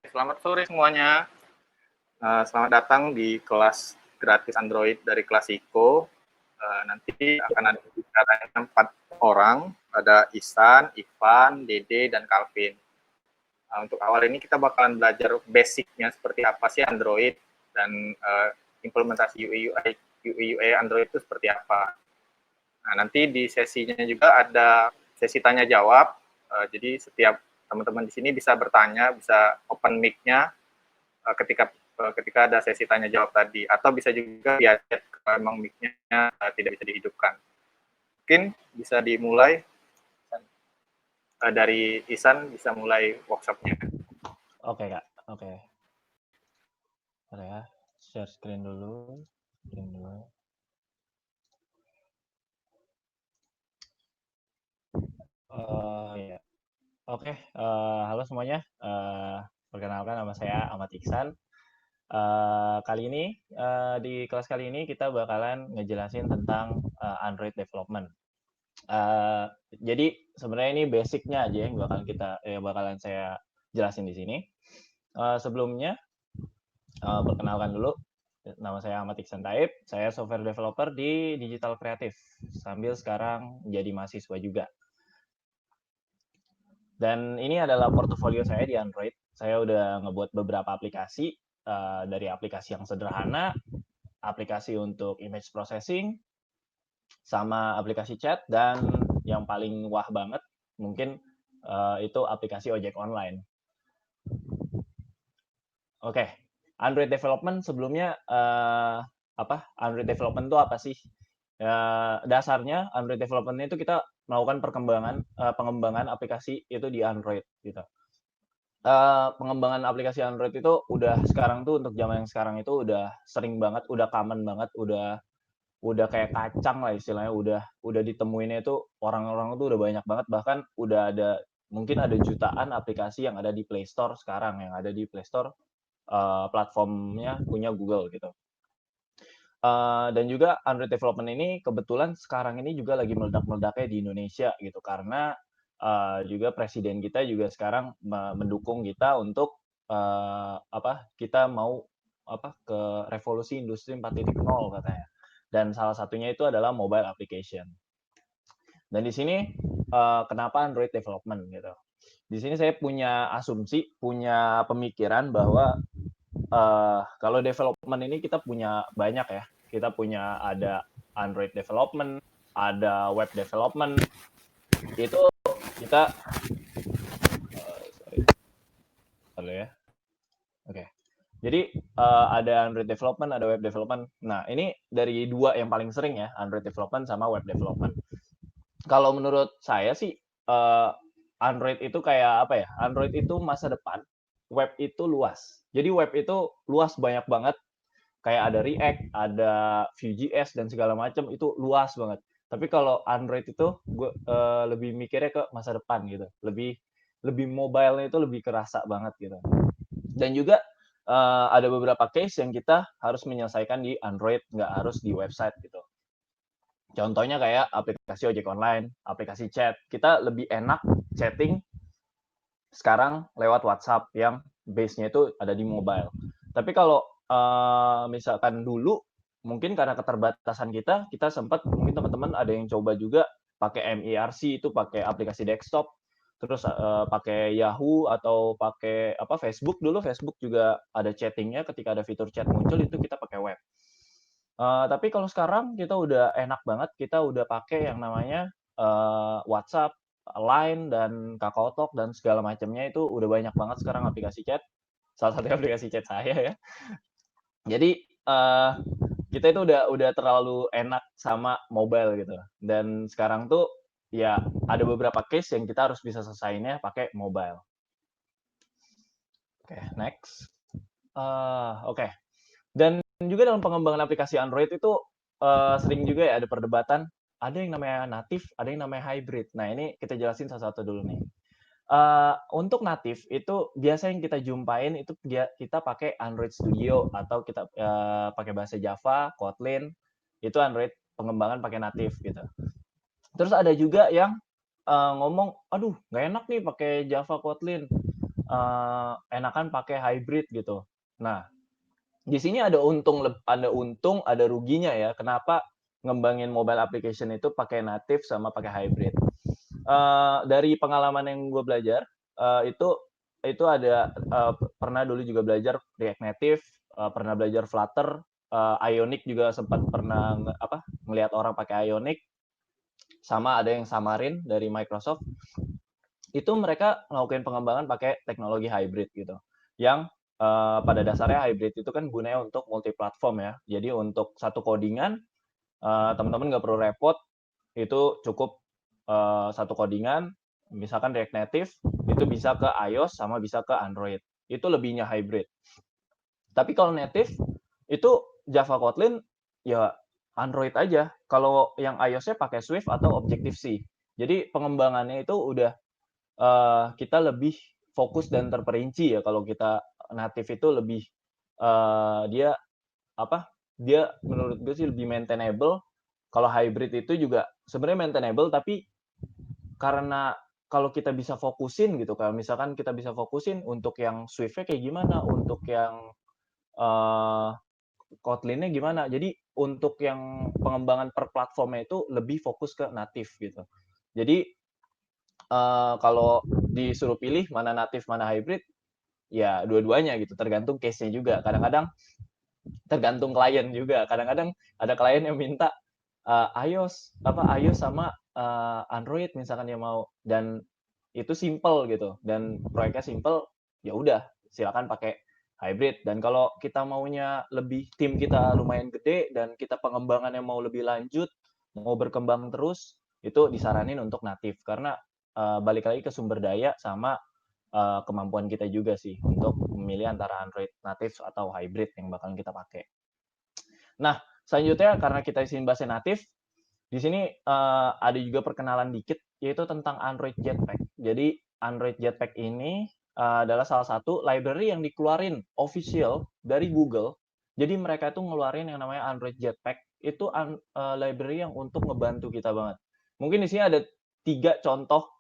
Selamat sore semuanya. Selamat datang di kelas gratis Android dari kelas IKO. Nanti akan ada bicaranya 4 orang, ada Ihsan, Ivan, Dede, dan Calvin. Untuk awal ini kita bakalan belajar basicnya seperti apa sih Android dan implementasi UI Android itu seperti apa. Nah, nanti di sesinya juga ada sesi tanya jawab. Jadi setiap teman-teman di sini bisa bertanya, bisa open mic-nya ketika ada sesi tanya jawab tadi, atau bisa juga via chat kalau memang mic-nya tidak bisa dihidupkan. Mungkin bisa dimulai dari Ihsan, bisa mulai workshopnya. Oke Kak, oke. Bentar ya, share screen dulu. Ya. Oke, halo semuanya. Perkenalkan nama saya Ahmad Iksan. Kali ini di kelas kali ini kita bakalan ngejelasin tentang Android development. Jadi sebenarnya ini basicnya aja yang bakalan saya jelasin di sini. Sebelumnya perkenalkan dulu, nama saya Ahmad Iksan Taib. Saya software developer di Digital Kreatif sambil sekarang jadi mahasiswa juga. Dan ini adalah portofolio saya di Android. Saya udah ngebuat beberapa aplikasi, dari aplikasi yang sederhana, aplikasi untuk image processing, sama aplikasi chat, dan yang paling wah banget mungkin itu aplikasi ojek online. Oke, Android development sebelumnya Android development itu apa sih? Dasarnya Android development itu kita melakukan pengembangan aplikasi itu di Android gitu. Pengembangan aplikasi Android itu udah sekarang tuh untuk zaman yang sekarang itu udah sering banget, udah common banget, udah kayak kacang lah istilahnya, udah ditemuinnya itu orang-orang tuh udah banyak banget, bahkan udah mungkin ada jutaan aplikasi yang ada di Play Store sekarang, yang ada di Play Store platformnya punya Google gitu. Dan juga Android development ini kebetulan sekarang ini juga lagi meledak-meledaknya di Indonesia gitu, karena juga presiden kita juga sekarang mendukung kita untuk kita mau ke revolusi industri 4.0 katanya. Dan salah satunya itu adalah mobile application. Dan di sini kenapa Android development gitu. Di sini saya punya asumsi, punya pemikiran bahwa kalau development ini kita punya banyak ya. Kita punya ada Android development, ada web development. Itu kita Halo ya. Oke. Jadi ada Android development, ada web development. Nah, ini dari dua yang paling sering ya, Android development sama web development. Kalau menurut saya sih Android itu kayak apa ya? Android itu masa depan, web itu luas. Jadi web itu luas banyak banget. Kayak ada React, ada Vue.js dan segala macam, itu luas banget. Tapi kalau Android itu gue lebih mikirnya ke masa depan gitu. Lebih mobile-nya itu lebih kerasa banget gitu. Dan juga ada beberapa case yang kita harus menyelesaikan di Android, nggak harus di website gitu. Contohnya kayak aplikasi ojek online, aplikasi chat. Kita lebih enak chatting sekarang lewat WhatsApp yang base-nya itu ada di mobile. Tapi kalau misalkan dulu, mungkin karena keterbatasan kita sempat, mungkin teman-teman ada yang coba juga pakai MIRC, itu pakai aplikasi desktop, terus pakai Yahoo atau pakai Facebook. Dulu Facebook juga ada chattingnya, ketika ada fitur chat muncul itu kita pakai web. Tapi kalau sekarang kita udah enak banget, kita udah pakai yang namanya WhatsApp, Line, dan KakaoTalk, dan segala macamnya itu udah banyak banget sekarang aplikasi chat. Salah satu aplikasi chat saya ya. Jadi kita itu udah terlalu enak sama mobile gitu. Dan sekarang tuh ya ada beberapa case yang kita harus bisa selesainya pakai mobile. Oke, next. Oke. Dan juga dalam pengembangan aplikasi Android itu sering juga ya ada perdebatan, ada yang namanya native, ada yang namanya hybrid. Nah, ini kita jelasin satu-satu dulu nih. Untuk native itu biasa yang kita jumpain itu kita pakai Android Studio atau kita pakai bahasa Java, Kotlin, itu Android pengembangan pakai native gitu. Terus ada juga yang ngomong, aduh nggak enak nih pakai Java, Kotlin. enakan pakai hybrid gitu. Nah, di sini ada untung, ada ruginya ya. Kenapa ngembangin mobile application itu pakai native sama pakai hybrid? Dari pengalaman yang gue belajar, itu ada pernah dulu juga belajar React Native, pernah belajar Flutter, Ionic juga sempat pernah ngelihat orang pakai Ionic, sama ada yang Xamarin dari Microsoft. Itu mereka ngelakuin pengembangan pakai teknologi hybrid gitu. Yang pada dasarnya hybrid itu kan gunanya untuk multi platform ya. Jadi untuk satu codingan teman-teman nggak perlu repot, itu cukup satu codingan, misalkan React Native itu bisa ke iOS sama bisa ke Android. Itu lebihnya hybrid. Tapi kalau native itu Java Kotlin ya Android aja. Kalau yang iOS-nya pakai Swift atau Objective-C. Jadi pengembangannya itu udah kita lebih fokus dan terperinci ya. Kalau kita native itu lebih dia dia menurut gue sih lebih maintainable. Kalau hybrid itu juga sebenarnya maintainable, tapi karena kalau kita bisa fokusin gitu, kalau misalkan kita bisa fokusin untuk yang Swift-nya kayak gimana, untuk yang Kotlin-nya gimana. Jadi untuk yang pengembangan per platformnya itu lebih fokus ke native gitu. Jadi kalau disuruh pilih mana native mana hybrid, ya dua-duanya gitu. Tergantung case-nya juga. Kadang-kadang tergantung klien juga. Kadang-kadang ada klien yang minta iOS sama Android misalkan yang mau, dan itu simple gitu dan proyeknya simple, ya udah silakan pakai hybrid. Dan kalau kita maunya lebih, tim kita lumayan gede dan kita pengembangannya mau lebih lanjut, mau berkembang terus, itu disaranin untuk native karena balik lagi ke sumber daya sama kemampuan kita juga sih untuk memilih antara Android native atau hybrid yang bakal kita pakai. Nah, selanjutnya karena kita di sini bahasa native, di sini ada juga perkenalan dikit yaitu tentang Android Jetpack. Jadi Android Jetpack ini adalah salah satu library yang dikeluarin official dari Google. Jadi mereka itu ngeluarin yang namanya Android Jetpack. Itu library yang untuk ngebantu kita banget. Mungkin di sini ada 3 contoh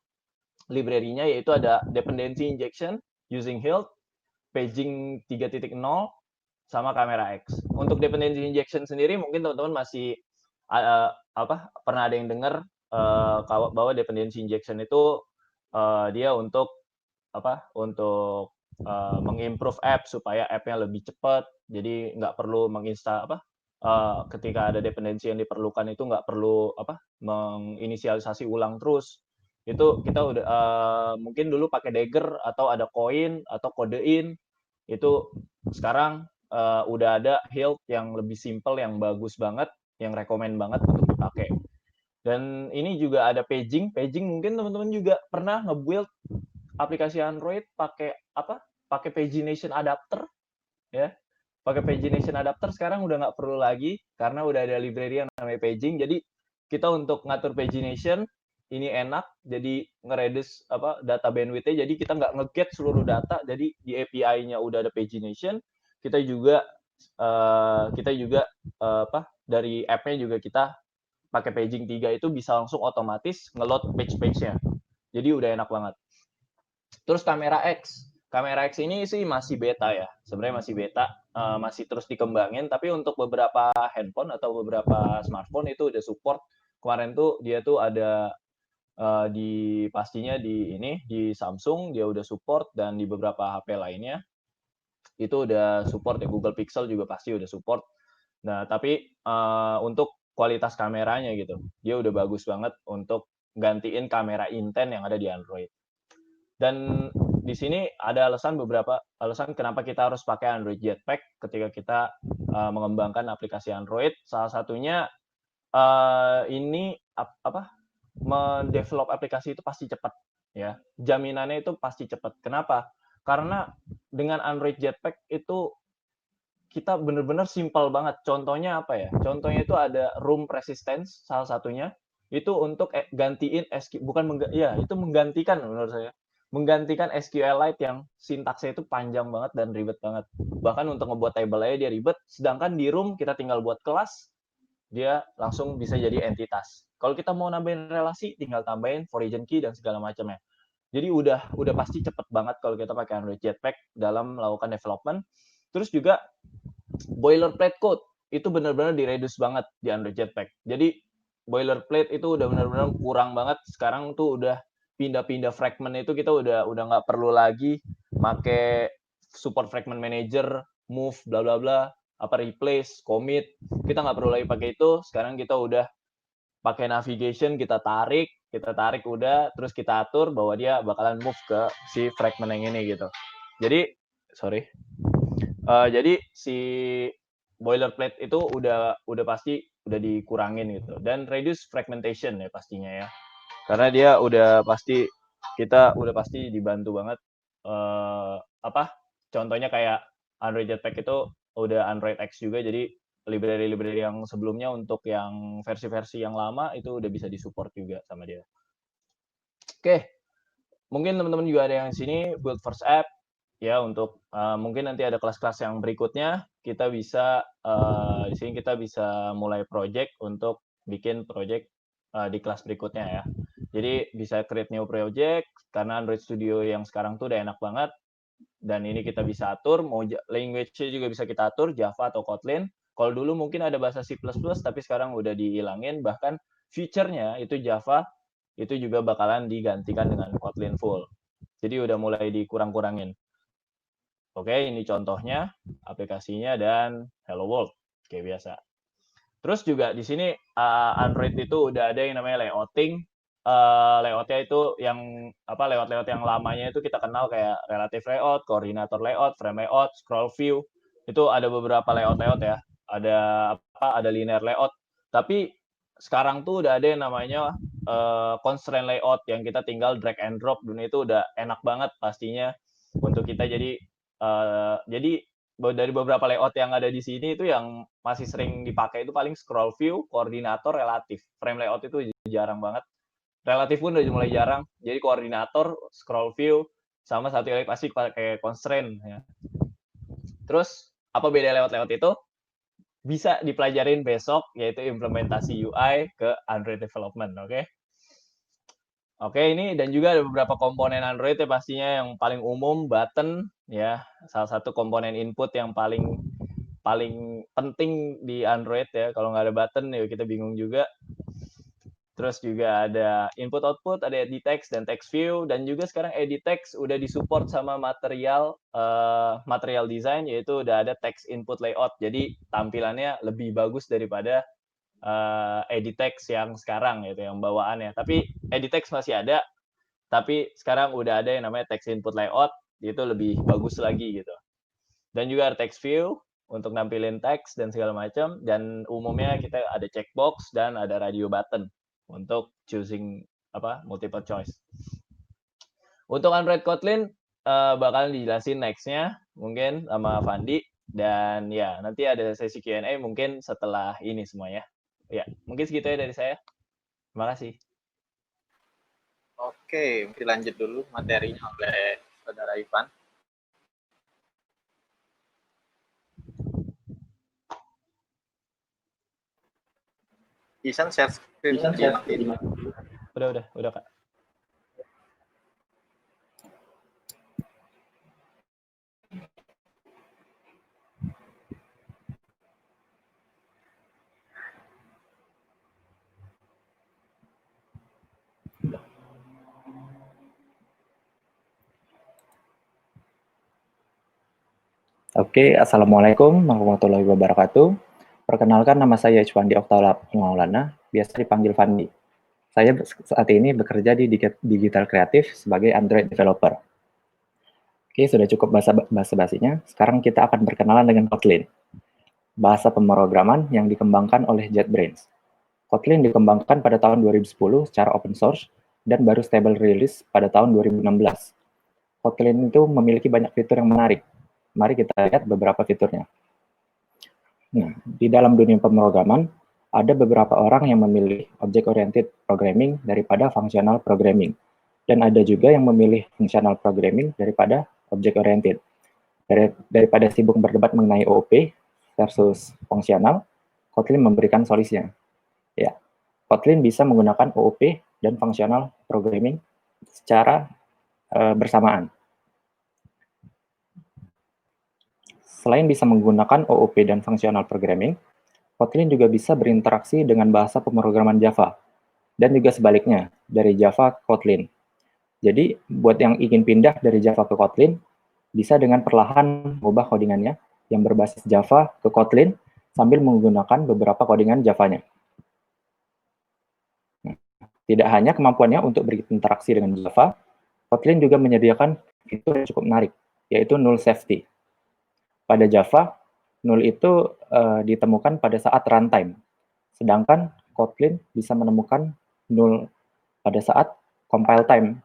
library-nya, yaitu ada Dependency Injection using Hilt, Paging 3.0, sama Camera X. Untuk Dependency Injection sendiri mungkin teman-teman masih pernah ada yang dengar bahwa Dependency Injection itu dia untuk mengimprove app supaya app-nya lebih cepat. Jadi nggak perlu ketika ada dependensi yang diperlukan itu nggak perlu menginisialisasi ulang terus. Itu kita udah mungkin dulu pakai Dagger atau ada koin atau codein. Itu sekarang udah ada Hilt yang lebih simple, yang bagus banget, yang rekomend banget untuk dipakai. Dan ini juga ada paging. Paging mungkin teman-teman juga pernah nge-build aplikasi Android pakai pagination adapter ya. Pakai pagination adapter sekarang udah nggak perlu lagi karena udah ada library yang namanya paging. Jadi kita untuk ngatur pagination ini enak, jadi nge-reduce data bandwidth-nya, jadi kita nggak nge-get seluruh data. Jadi di API-nya udah ada pagination. Kita juga dari app-nya juga kita pakai paging 3 itu bisa langsung otomatis nge-load page-nya. Jadi udah enak banget. Terus Camera X. Camera X ini sih masih beta ya. Sebenarnya masih beta, masih terus dikembangin, tapi untuk beberapa handphone atau beberapa smartphone itu udah support. Kemarin tuh dia tuh ada pastinya di Samsung dia udah support, dan di beberapa HP lainnya itu udah support ya. Google Pixel juga pasti udah support. Nah, tapi untuk kualitas kameranya gitu, dia udah bagus banget untuk gantiin kamera intent yang ada di Android. Dan di sini ada beberapa alasan kenapa kita harus pakai Android Jetpack ketika kita mengembangkan aplikasi Android. Salah satunya ini mendevelop aplikasi itu pasti cepat ya. Jaminannya itu pasti cepat. Kenapa? Karena dengan Android Jetpack itu kita benar-benar simpel banget. Contohnya apa ya? Contohnya itu ada room resistance salah satunya. Itu untuk gantiin itu menggantikan menurut saya. Menggantikan SQLite yang sintaksnya itu panjang banget dan ribet banget. Bahkan untuk ngebuat table aja dia ribet, sedangkan di room kita tinggal buat kelas, dia langsung bisa jadi entitas. Kalau kita mau nambahin relasi, tinggal tambahin foreign key dan segala macamnya. Jadi udah pasti cepet banget kalau kita pakai Android Jetpack dalam melakukan development. Terus juga boilerplate code itu benar-benar di-reduce banget di Android Jetpack. Jadi boilerplate itu udah benar-benar kurang banget. Sekarang tuh udah pindah-pindah fragment itu kita udah nggak perlu lagi make support fragment manager, move, bla bla bla, replace, commit. Kita nggak perlu lagi pakai itu. Sekarang kita udah pakai navigation, kita tarik udah, terus kita atur bahwa dia bakalan move ke si fragment yang ini gitu. Jadi, jadi si boilerplate itu udah pasti udah dikurangin gitu, dan reduce fragmentation ya pastinya ya, karena dia udah pasti kita udah pasti dibantu banget. Contohnya kayak Android Jetpack itu udah Android X juga, jadi library yang sebelumnya untuk yang versi-versi yang lama itu udah bisa disupport juga sama dia. Oke, mungkin teman-teman juga ada yang sini build first app ya, untuk mungkin nanti ada kelas-kelas yang berikutnya kita bisa di sini kita bisa mulai project untuk bikin project di kelas berikutnya ya. Jadi bisa create new project karena Android Studio yang sekarang tuh udah enak banget, dan ini kita bisa atur mau language-nya juga bisa kita atur Java atau Kotlin. Kalau dulu mungkin ada bahasa C++, tapi sekarang udah dihilangin, bahkan feature-nya itu Java itu juga bakalan digantikan dengan Kotlin full. Jadi udah mulai dikurang-kurangin. Oke, ini contohnya aplikasinya dan Hello World kayak biasa. Terus juga di sini Android itu udah ada yang namanya layouting. Layoutnya itu yang layout yang lamanya itu kita kenal kayak relative layout, koordinator layout, frame layout, scroll view. Itu ada beberapa layout ya. Ada linear layout. Tapi sekarang tuh udah ada yang namanya constraint layout yang kita tinggal drag and drop, dan itu udah enak banget pastinya untuk kita. Jadi dari beberapa layout yang ada di sini itu yang masih sering dipakai itu paling scroll view, koordinator, relatif. Frame layout itu jarang banget. Relatif pun udah mulai jarang. Jadi koordinator, scroll view, sama satu lagi pasti pakai constraint ya. Terus apa beda layout itu? Bisa dipelajarin besok, yaitu implementasi UI ke Android development, oke? Oke, ini dan juga ada beberapa komponen Android ya pastinya. Yang paling umum button ya, salah satu komponen input yang paling penting di Android ya. Kalau nggak ada button ya kita bingung juga. Terus juga ada input output, ada edit text dan text view, dan juga sekarang edit text udah disupport sama material design, yaitu udah ada text input layout. Jadi tampilannya lebih bagus daripada edit text yang sekarang gitu, yang bawaannya. Tapi edit text masih ada, tapi sekarang udah ada yang namanya text input layout, itu lebih bagus lagi gitu. Dan juga ada text view untuk nampilin teks dan segala macam, dan umumnya kita ada checkbox dan ada radio button untuk choosing multiple choice. Untuk Android Kotlin bakalan dijelasin next-nya mungkin sama Fandi, dan ya nanti ada sesi Q&A mungkin setelah ini semuanya. Ya, mungkin segitu ya dari saya. Terima kasih. Oke, mungkin lanjut dulu materinya oleh Saudara Ivan. Isan share screen nanti. Udah Kak. Oke, Assalamualaikum warahmatullahi wabarakatuh. Perkenalkan, nama saya Icwandi Oktala Maulana, biasa dipanggil Fandi. Saya saat ini bekerja di Digital Kreatif sebagai Android developer. Oke, sudah cukup basa-basinya. Sekarang kita akan berkenalan dengan Kotlin, bahasa pemrograman yang dikembangkan oleh JetBrains. Kotlin dikembangkan pada tahun 2010 secara open source dan baru stable release pada tahun 2016. Kotlin itu memiliki banyak fitur yang menarik. Mari kita lihat beberapa fiturnya. Nah, di dalam dunia pemrograman, ada beberapa orang yang memilih object-oriented programming daripada functional programming. Dan ada juga yang memilih functional programming daripada object-oriented. Daripada sibuk berdebat mengenai OOP versus fungsional, Kotlin memberikan solusinya. Ya, Kotlin bisa menggunakan OOP dan functional programming secara bersamaan. Selain bisa menggunakan OOP dan functional programming, Kotlin juga bisa berinteraksi dengan bahasa pemrograman Java, dan juga sebaliknya, dari Java ke Kotlin. Jadi, buat yang ingin pindah dari Java ke Kotlin, bisa dengan perlahan mengubah codingannya yang berbasis Java ke Kotlin sambil menggunakan beberapa codingan Java-nya. Tidak hanya kemampuannya untuk berinteraksi dengan Java, Kotlin juga menyediakan fitur yang cukup menarik, yaitu null safety. Pada Java, null itu ditemukan pada saat runtime, sedangkan Kotlin bisa menemukan null pada saat compile time.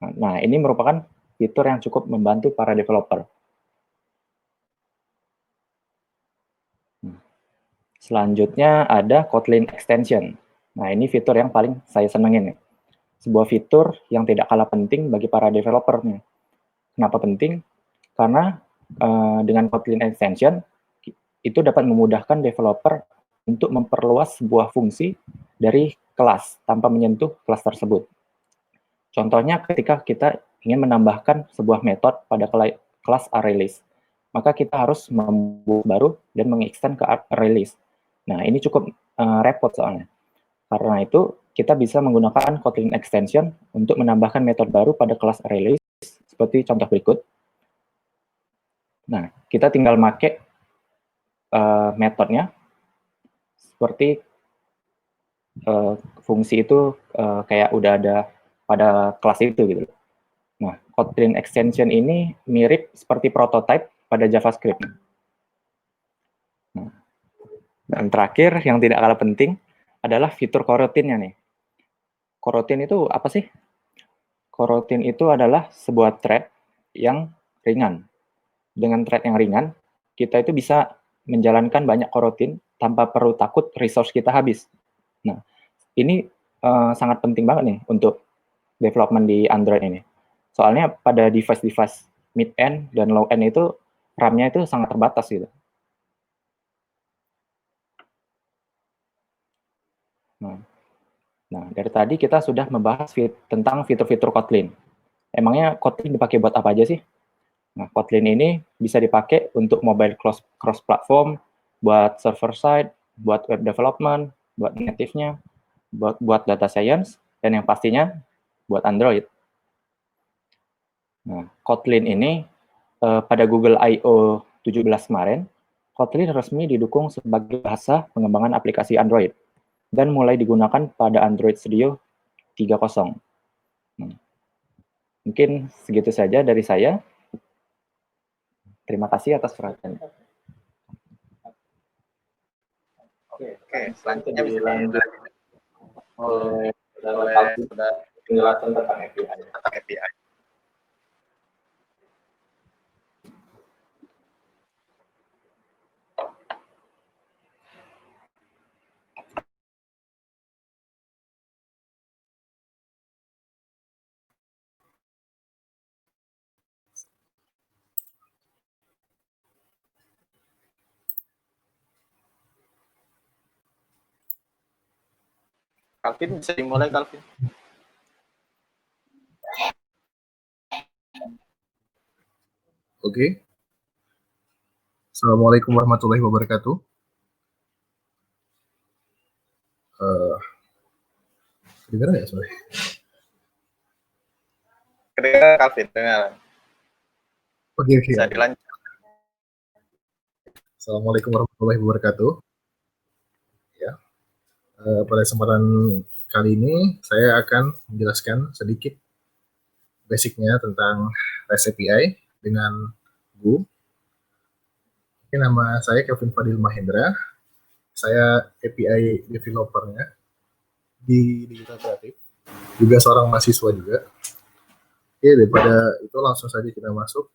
Nah, ini merupakan fitur yang cukup membantu para developer. Selanjutnya ada Kotlin Extension. Nah, ini fitur yang paling saya senengin. Sebuah fitur yang tidak kalah penting bagi para developernya. Kenapa penting? Karena dengan Kotlin Extension, itu dapat memudahkan developer untuk memperluas sebuah fungsi dari kelas tanpa menyentuh kelas tersebut. Contohnya ketika kita ingin menambahkan sebuah metode pada kelas ArrayList, maka kita harus membuat baru dan mengextend ke ArrayList. Nah, ini cukup repot soalnya. Karena itu, kita bisa menggunakan Kotlin Extension untuk menambahkan metode baru pada kelas ArrayList, seperti contoh berikut. Nah, kita tinggal pakai metodenya, seperti fungsi itu kayak udah ada pada kelas itu gitu. Nah, Kotlin Extension ini mirip seperti prototype pada JavaScript. Nah, dan terakhir, yang tidak kalah penting, adalah fitur coroutine-nya nih. Coroutine itu apa sih? Coroutine itu adalah sebuah thread yang ringan. Dengan thread yang ringan, kita itu bisa menjalankan banyak coroutine tanpa perlu takut resource kita habis. Nah, ini sangat penting banget nih untuk development di Android ini. Soalnya pada device-device mid-end dan low-end itu RAM-nya itu sangat terbatas gitu. Nah, dari tadi kita sudah membahas tentang fitur-fitur Kotlin. Emangnya Kotlin dipakai buat apa aja sih? Nah, Kotlin ini bisa dipakai untuk mobile cross-platform, buat server-side, buat web development, buat native-nya, buat data science, dan yang pastinya buat Android. Nah, Kotlin ini pada Google I/O 17 kemarin, Kotlin resmi didukung sebagai bahasa pengembangan aplikasi Android dan mulai digunakan pada Android Studio 3.0. Mungkin segitu saja dari saya. Terima kasih atas perhatiannya. Oke, selanjutnya bisa dilanjut oleh penjelasan tentang API. Calvin, bisa dimulai, Calvin. Oke. Assalamualaikum warahmatullahi wabarakatuh. Kedengaran nggak sorry? Kedengaran, Calvin, dengar. Oke. Bisa dilanjut. Assalamualaikum warahmatullahi wabarakatuh. Ya. Pada kesempatan kali ini saya akan menjelaskan sedikit basicnya tentang REST API dengan Go. Oke, nama saya Kevin Fadil Mahendra. Saya API developernya di Digital Kreatif. Juga seorang mahasiswa juga. Oke, daripada itu langsung saja kita masuk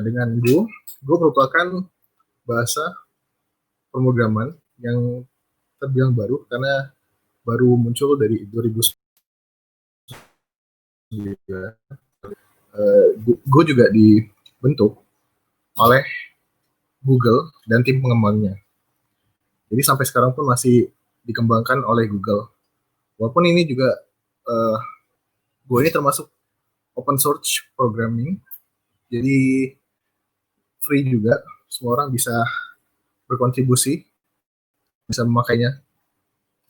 dengan Go. Go merupakan bahasa pemrograman yang terbilang baru karena baru muncul dari 2009. Go juga dibentuk oleh Google dan tim pengembangnya. Jadi sampai sekarang pun masih dikembangkan oleh Google. Walaupun ini juga Go ini termasuk open source programming, jadi free juga, semua orang bisa berkontribusi, bisa memakainya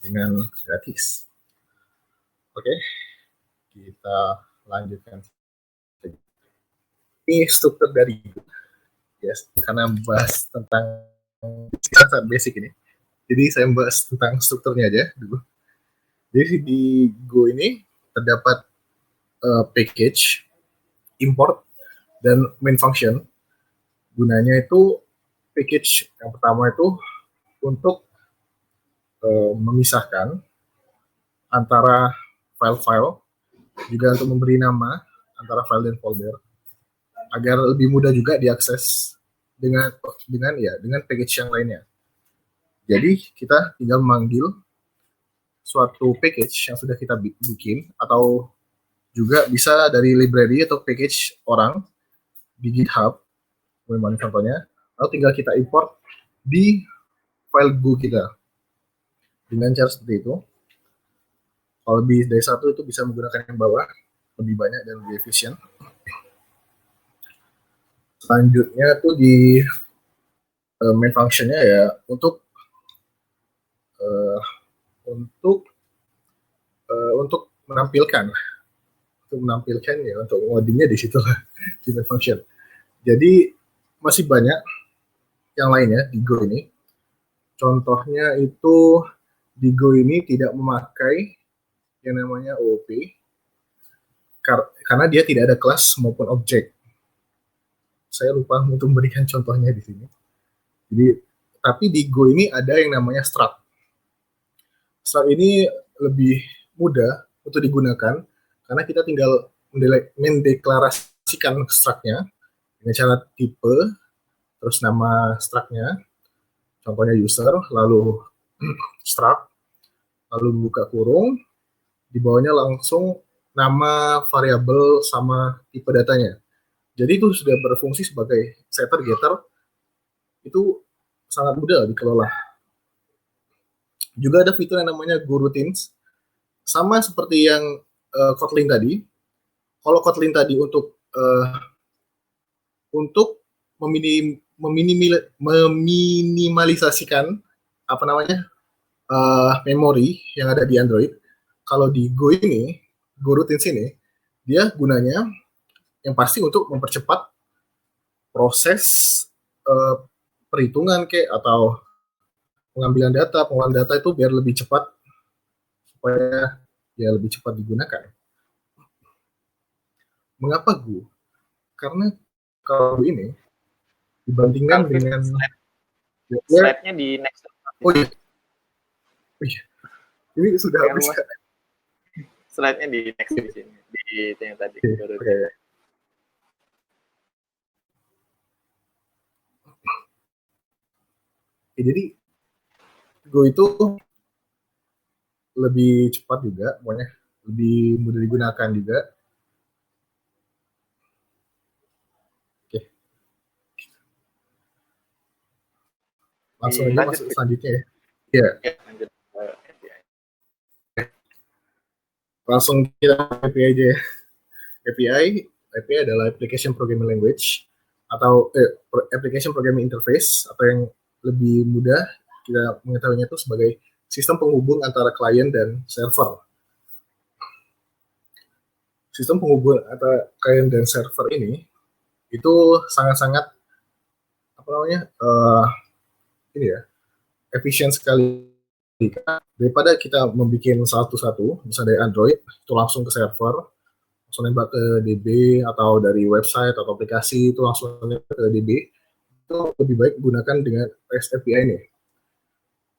dengan gratis. Oke, kita lanjutkan. Ini struktur dari Go, yes, karena bahas tentang sangat basic ini. Jadi saya bahas tentang strukturnya aja dulu. Jadi di Go ini terdapat package, import, dan main function. Gunanya itu package yang pertama itu untuk memisahkan antara file-file, juga untuk memberi nama antara file dan folder, agar lebih mudah juga diakses dengan package yang lainnya. Jadi kita tinggal memanggil suatu package yang sudah kita bikin, atau juga bisa dari library atau package orang di GitHub, memang contohnya, lalu tinggal kita import di file Go kita dengan cara seperti itu. Kalau lebih dari satu itu bisa menggunakan yang bawah, lebih banyak dan lebih efisien. Selanjutnya tuh di main functionnya ya untuk menampilkan ya, untuk ngodingnya di situ lah, di main function. Jadi masih banyak yang lainnya di Go ini. Contohnya itu di Go ini tidak memakai yang namanya OOP karena dia tidak ada kelas maupun objek. Saya lupa untuk memberikan contohnya di sini. Jadi, tapi di Go ini ada yang namanya struct. Struct ini lebih mudah untuk digunakan karena kita tinggal mendeklarasikan struct-nya dengan cara tipe, terus nama struct-nya, contohnya user, lalu struct, lalu buka kurung, di bawahnya langsung nama variabel sama tipe datanya. Jadi itu sudah berfungsi sebagai setter getter, itu sangat mudah dikelola. Juga ada fitur yang namanya Go Routines, sama seperti yang Kotlin tadi. Kalau Kotlin tadi untuk meminimalisasikan memori yang ada di Android, kalau di Go ini, Go Routines ini, dia gunanya yang pasti untuk mempercepat proses perhitungan atau pengambilan data, pengolahan data itu biar lebih cepat, supaya ya lebih cepat digunakan. Mengapa Go? Karena kalau ini dibandingkan dengan slide-nya di next. Oh iya. Ini sudah habis. Slide-nya di next di sini, di yang tadi. Okay. Jadi Go itu lebih cepat juga, pokoknya lebih mudah digunakan juga. Oke. Langsung aja masuk selanjutnya ya. Iya. Lanjut API. Langsung kita API aja ya. API adalah Application Programming Language atau Application Programming Interface, atau yang lebih mudah kita mengetahuinya itu sebagai sistem penghubung antara klien dan server. Sistem penghubung antara klien dan server ini itu sangat-sangat efisien sekali. Daripada kita membuat satu-satu, misalnya dari Android itu langsung ke server, langsung nembak ke DB, atau dari website atau aplikasi itu langsung nembak ke DB, itu lebih baik gunakan dengan REST API ini.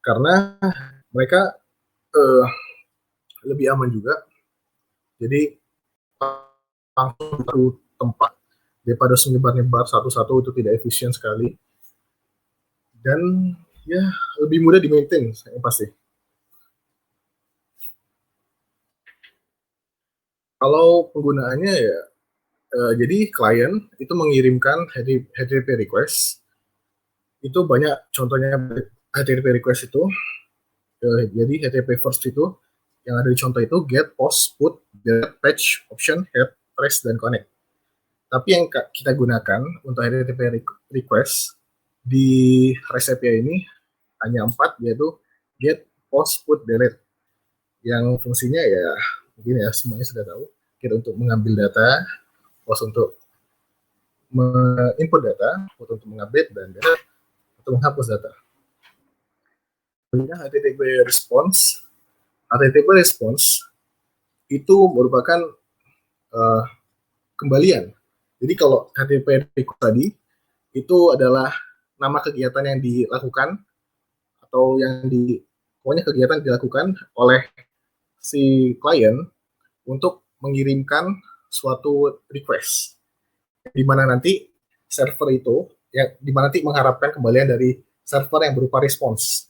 Karena mereka lebih aman juga. Jadi langsung satu tempat daripada menyebar-nyebar satu-satu, itu tidak efisien sekali. Dan ya lebih mudah di-maintain yang pasti. Kalau penggunaannya ya, jadi klien itu mengirimkan HTTP request. Itu banyak contohnya HTTP request itu. Jadi HTTP first itu yang ada di contoh itu get, post, put, get, patch, option, head, trace, dan connect. Tapi yang kita gunakan untuk HTTP request di REST API ini hanya 4, yaitu get, post, put, delete. Yang fungsinya ya mungkin ya semuanya sudah tahu. Get untuk mengambil data, post untuk input data, put untuk mengupdate, dan delete untuk menghapus data. Kemudian HTTP response. HTTP response itu merupakan kembalian. Jadi kalau HTTP request tadi itu adalah nama kegiatan yang dilakukan atau pokoknya kegiatan dilakukan oleh si klien untuk mengirimkan suatu request, di mana nanti server itu di mana nanti mengharapkan kembalian dari server yang berupa response.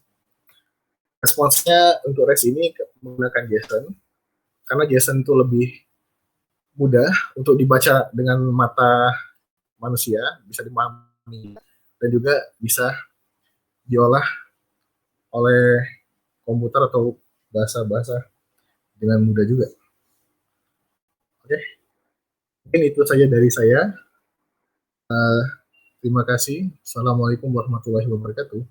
Responsnya untuk REST ini menggunakan JSON, karena JSON itu lebih mudah untuk dibaca dengan mata manusia, bisa dimahami, dan juga bisa diolah oleh komputer atau bahasa-bahasa dengan mudah juga. Oke, mungkin itu saja dari saya. Terima kasih. Assalamualaikum warahmatullahi wabarakatuh.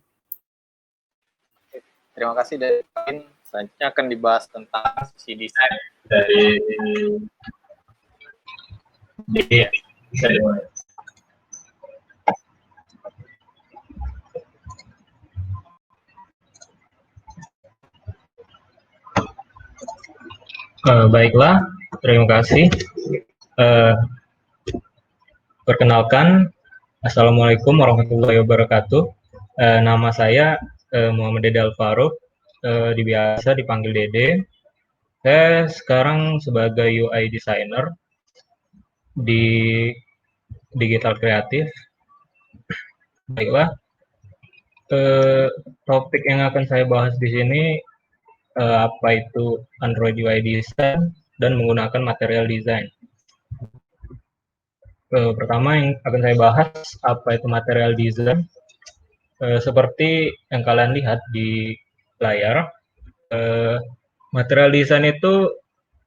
Terima kasih dari Kevin. Selanjutnya akan dibahas tentang sisi desain dari bisa dimulai. Baiklah, terima kasih. Perkenalkan, Assalamualaikum warahmatullahi wabarakatuh. Nama saya Muhammad Dede Alfaruk, biasa dipanggil Dede. Saya sekarang sebagai UI designer di Digital Kreatif. Baiklah, topik yang akan saya bahas di sini apa itu Android UI design dan menggunakan material design. Pertama yang akan saya bahas apa itu material design. Seperti yang kalian lihat di layar, material design itu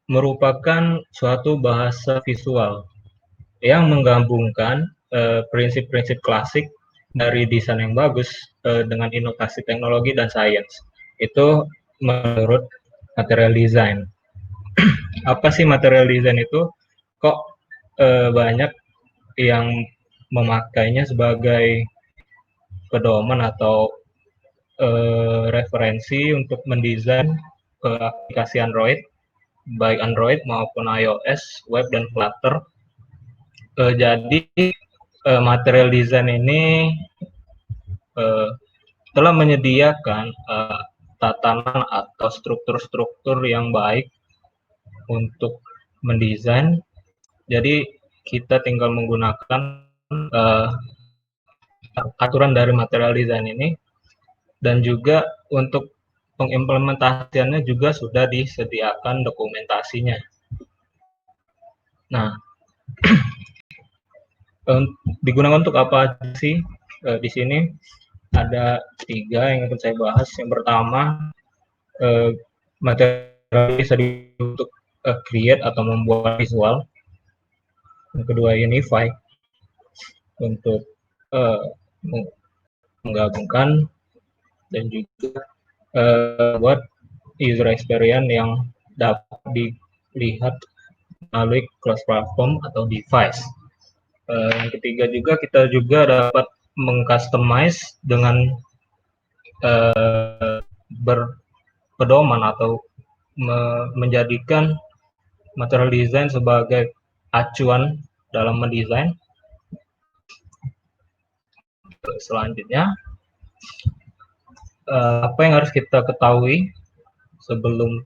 merupakan suatu bahasa visual yang menggabungkan prinsip-prinsip klasik dari desain yang bagus dengan inovasi teknologi dan sains. Itu menurut material design. Apa sih material design itu? Kok banyak yang memakainya sebagai pedoman atau referensi untuk mendesain aplikasi Android, baik Android maupun iOS, web, dan Flutter. Jadi material design ini telah menyediakan tatanan atau struktur-struktur yang baik untuk mendesain. Jadi kita tinggal menggunakan aturan dari material design ini, dan juga untuk pengimplementasiannya juga sudah disediakan dokumentasinya. Nah, digunakan untuk apa sih? Di sini ada 3 yang akan saya bahas. Yang pertama, material bisa untuk create atau membuat visual. Yang kedua, unify untuk menggabungkan, dan juga buat user experience yang dapat dilihat melalui cross platform atau device. Yang ketiga juga kita juga dapat mengcustomize dengan berpedoman atau menjadikan material design sebagai acuan dalam mendesain. Selanjutnya, apa yang harus kita ketahui sebelum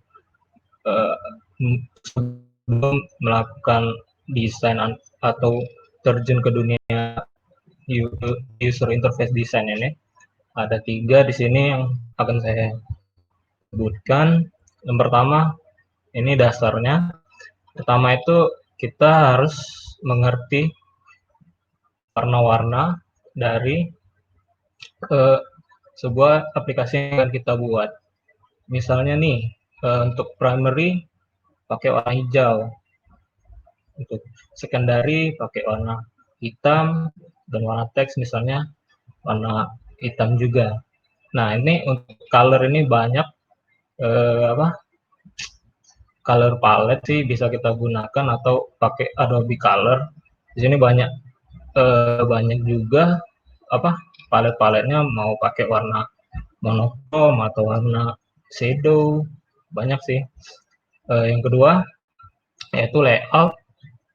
melakukan desain atau terjun ke dunia user interface design ini? Ada 3 di sini yang akan saya sebutkan. Yang pertama, ini dasarnya. Pertama itu kita harus mengerti warna-warna dari sebuah aplikasi yang akan kita buat. Misalnya nih, untuk primary pakai warna hijau, Untuk secondary pakai warna hitam dan warna teks misalnya warna hitam juga. Nah, ini untuk color ini banyak color palette sih bisa kita gunakan atau pakai Adobe Color. Di sini banyak juga palet-paletnya, mau pakai warna monochrome atau warna shadow, banyak sih. Yang kedua yaitu layout.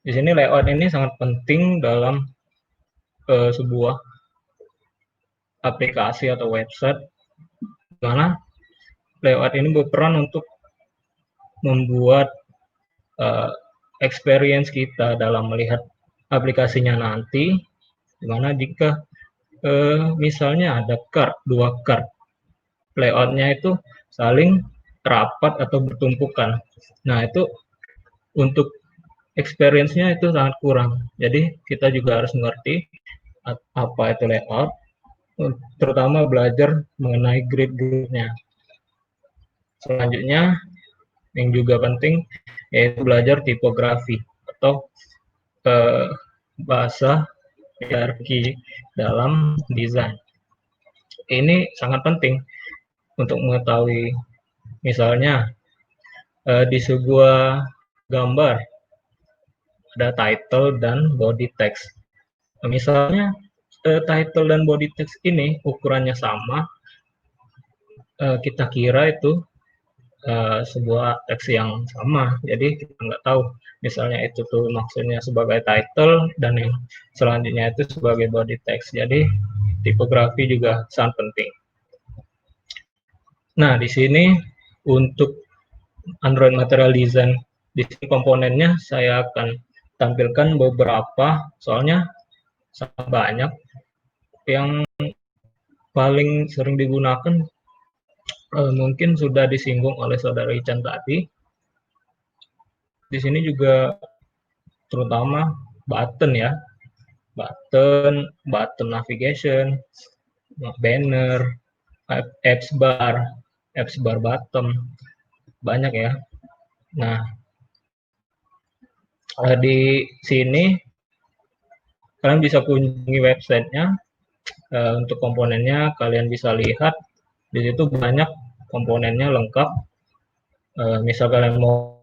Di sini layout ini sangat penting dalam sebuah aplikasi atau website, di mana layout ini berperan untuk membuat experience kita dalam melihat aplikasinya nanti, dimana jika misalnya ada dua card, layoutnya itu saling rapat atau bertumpukan. Nah, itu untuk experience-nya itu sangat kurang. Jadi kita juga harus mengerti apa itu layout, terutama belajar mengenai grid-gridnya. Selanjutnya yang juga penting yaitu belajar tipografi atau bahasa hierarki dalam desain. Ini sangat penting untuk mengetahui, misalnya di sebuah gambar ada title dan body text. Misalnya title dan body text ini ukurannya sama, kita kira itu sebuah teks yang sama, jadi kita nggak tahu misalnya itu tuh maksudnya sebagai title dan yang selanjutnya itu sebagai body text. Jadi tipografi juga sangat penting. Nah, di sini untuk Android Material Design, di sini komponennya saya akan tampilkan beberapa, soalnya sangat banyak. Yang paling sering digunakan mungkin sudah disinggung oleh saudara Ican tadi. Di sini juga terutama button ya, button navigation, banner, apps bar bottom, banyak ya. Nah, di sini kalian bisa kunjungi websitenya. Untuk komponennya kalian bisa lihat di situ banyak komponennya lengkap. Misal kalian mau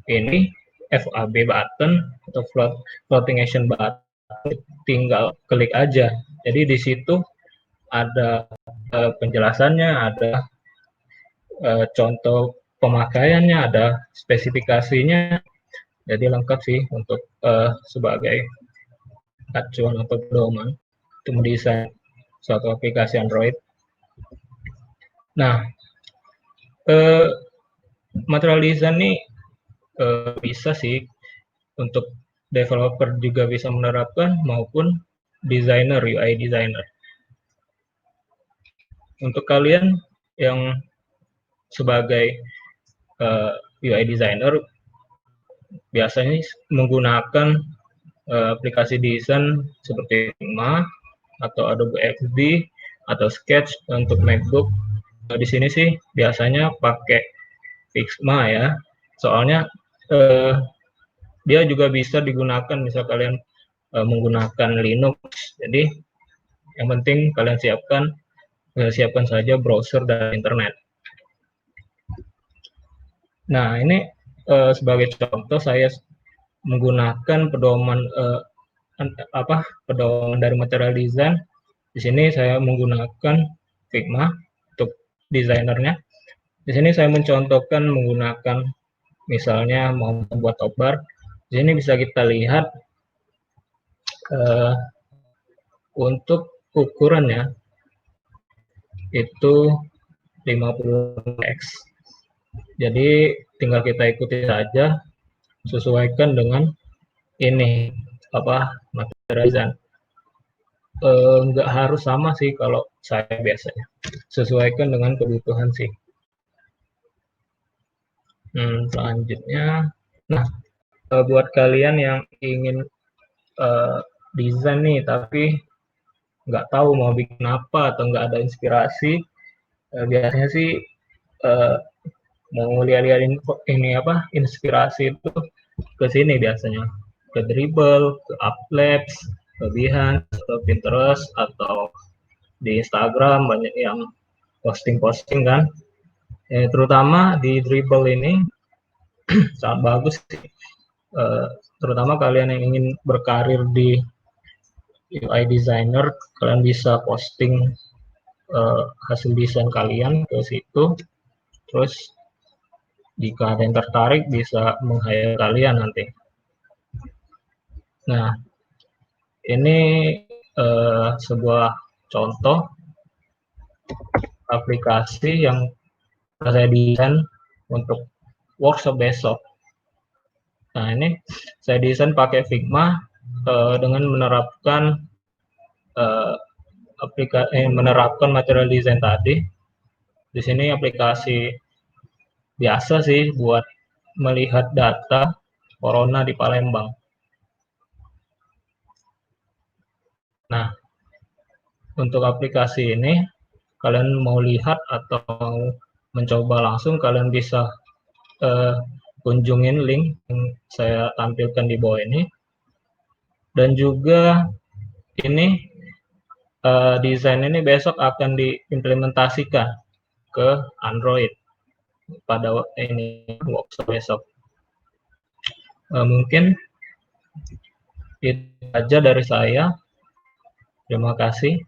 ini FAB button atau floating action button, tinggal klik aja. Jadi di situ ada penjelasannya, ada contoh pemakaiannya, ada spesifikasinya. Jadi lengkap sih untuk sebagai acuan atau pedoman untuk mendesain suatu aplikasi Android. Nah, Material Design ini bisa sih untuk developer juga bisa menerapkan maupun designer, UI designer. Untuk kalian yang sebagai UI designer biasanya menggunakan aplikasi desain seperti Figma atau Adobe XD atau Sketch untuk MacBook. Di sini sih biasanya pakai Figma ya, soalnya dia juga bisa digunakan misal kalian menggunakan Linux. Jadi yang penting kalian siapkan saja browser dan internet. Nah, ini sebagai contoh saya menggunakan pedoman dari Material Design. Di sini saya menggunakan Figma untuk desainernya. Di sini saya mencontohkan menggunakan misalnya mau membuat top bar. Di sini bisa kita lihat untuk ukurannya itu 50x. Jadi tinggal kita ikuti saja, sesuaikan dengan ini Material Design. Nggak harus sama sih kalau saya biasanya, sesuaikan dengan kebutuhan sih. Selanjutnya, nah buat kalian yang ingin desain nih tapi nggak tahu mau bikin apa atau nggak ada inspirasi, biasanya sih mau lihat-lihat ini inspirasi itu ke sini biasanya. ke Dribbble, ke Uplabs, ke Behance, atau Pinterest, atau di Instagram banyak yang posting-posting kan. Terutama di Dribbble ini sangat bagus sih. Terutama kalian yang ingin berkarir di UI designer, kalian bisa posting hasil desain kalian ke situ. Terus jika ada yang tertarik bisa meng-hire kalian nanti. Nah, ini sebuah contoh aplikasi yang saya desain untuk workshop besok. Nah, ini saya desain pakai Figma dengan menerapkan menerapkan material design tadi. Di sini aplikasi biasa sih buat melihat data corona di Palembang. Nah, untuk aplikasi ini kalian mau lihat atau mau mencoba langsung, kalian bisa kunjungin link yang saya tampilkan di bawah ini. Dan juga ini desain ini besok akan diimplementasikan ke Android pada ini workshop besok. Mungkin itu saja dari saya. Terima kasih.